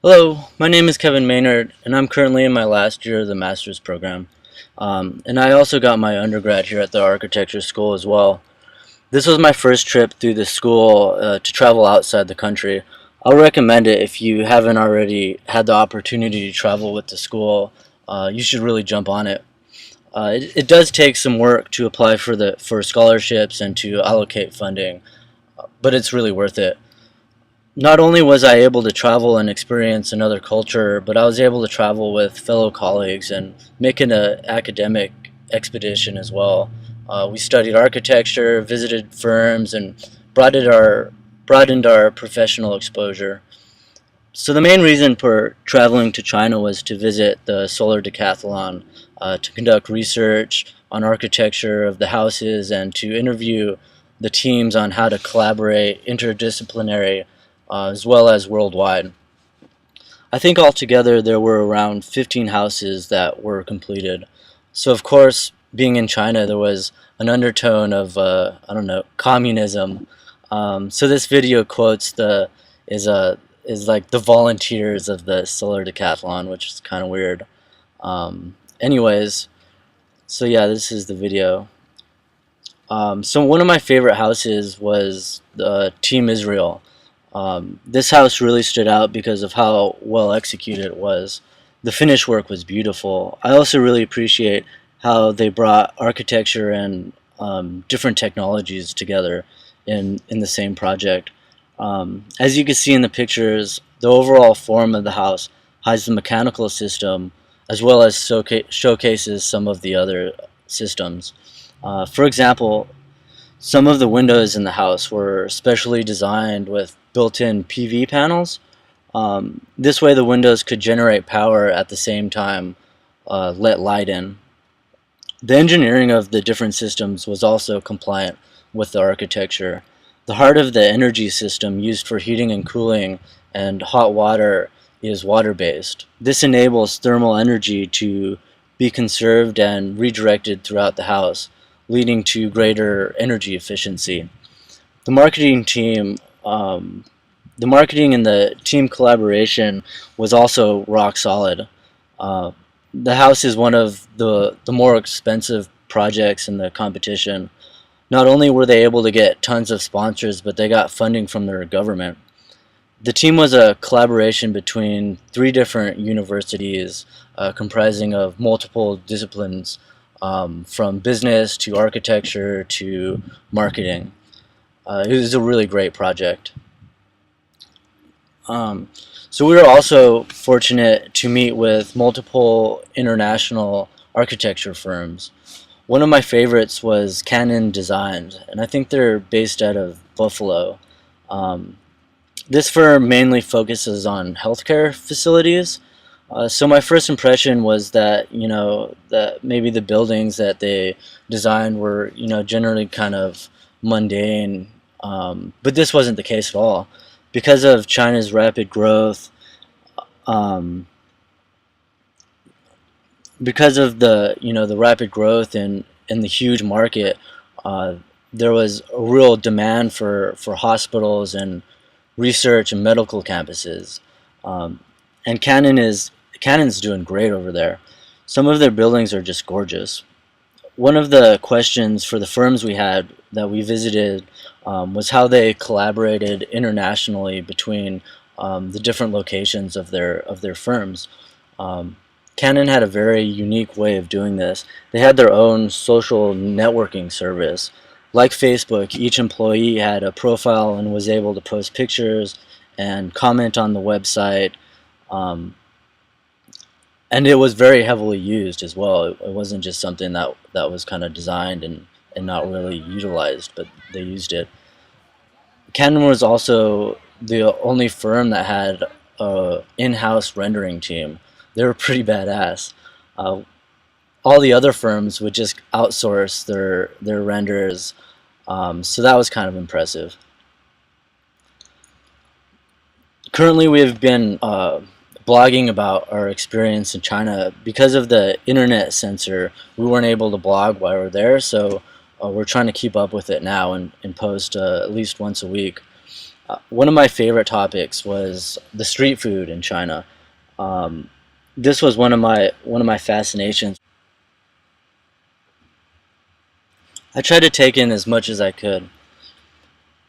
Hello, my name is Kevin Maynard, and I'm currently in my last year of the master's program. And I also got my undergrad here at the architecture school as well. This was my first trip through the school to travel outside the country. I'll recommend it if you haven't already had the opportunity to travel with the school. You should really jump on it. It does take some work to apply for scholarships and to allocate funding, but it's really worth it. Not only was I able to travel and experience another culture, but I was able to travel with fellow colleagues and make an academic expedition as well. We studied architecture, visited firms, and broadened our professional exposure. So the main reason for traveling to China was to visit the solar decathlon, to conduct research on architecture of the houses, and to interview the teams on how to collaborate interdisciplinary as well as worldwide. I think altogether there were around 15 houses that were completed. So of course, being in China, there was an undertone of I don't know, communism. So this video quotes the is like the volunteers of the solar decathlon, which is kind of weird. Anyways, so yeah, this is the video. So one of my favorite houses was Team Israel. This house really stood out because of how well executed it was. The finish work was beautiful. I also really appreciate how they brought architecture and different technologies together in the same project. As you can see in the pictures, the overall form of the house hides the mechanical system as well as showcases some of the other systems. For example, some of the windows in the house were specially designed with built-in PV panels. This way the windows could generate power at the same time let light in. The engineering of the different systems was also compliant with the architecture. The heart of the energy system used for heating and cooling and hot water is water-based. This enables thermal energy to be conserved and redirected throughout the house, leading to greater energy efficiency. The marketing team, the marketing and the team collaboration was also rock solid. The house is one of the more expensive projects in the competition. Not only were they able to get tons of sponsors, but they got funding from their government. The team was a collaboration between 3 different universities comprising of multiple disciplines, from business to architecture to marketing. It was a really great project. So we were also fortunate to meet with multiple international architecture firms. One of my favorites was Canon Designs, and I think they're based out of Buffalo. This firm mainly focuses on healthcare facilities. So my first impression was that, that maybe the buildings that they designed were, generally kind of mundane. But this wasn't the case at all. Because of China's rapid growth, because of the rapid growth in the huge market, there was a real demand for hospitals and research and medical campuses. And Canon's doing great over there. Some of their buildings are just gorgeous. One of the questions for the firms we had that we visited was how they collaborated internationally between the different locations of their firms. Canon had a very unique way of doing this. They had their own social networking service. Like Facebook, each employee had a profile and was able to post pictures and comment on the website. And it was very heavily used as well. It wasn't just something that was kind of designed and not really utilized, but they used it. Canon was also the only firm that had an in-house rendering team. They were pretty badass. All the other firms would just outsource their renders, so that was kind of impressive. Currently, we have been blogging about our experience in China. Because of the internet censor, we weren't able to blog while we were there, so we're trying to keep up with it now and post at least once a week. One of my favorite topics was the street food in China. This was one of my fascinations. I tried to take in as much as I could.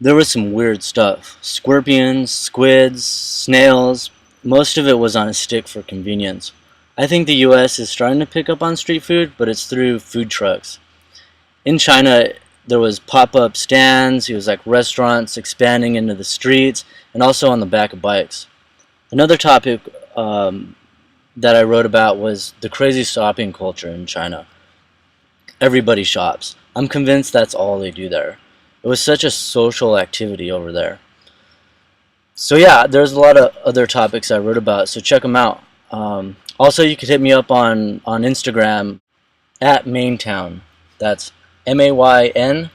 There was some weird stuff. Scorpions, squids, snails. Most of it was on a stick for convenience. I think the US is starting to pick up on street food, but it's through food trucks. In China, there was pop-up stands, it was like restaurants expanding into the streets, and also on the back of bikes. Another topic that I wrote about was the crazy shopping culture in China. Everybody shops. I'm convinced that's all they do there. It was such a social activity over there. So yeah, there's a lot of other topics I wrote about, so check them out. Also, you could hit me up on Instagram at Maintown. That's MAYNTOWN.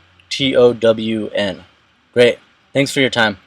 Great. Thanks for your time.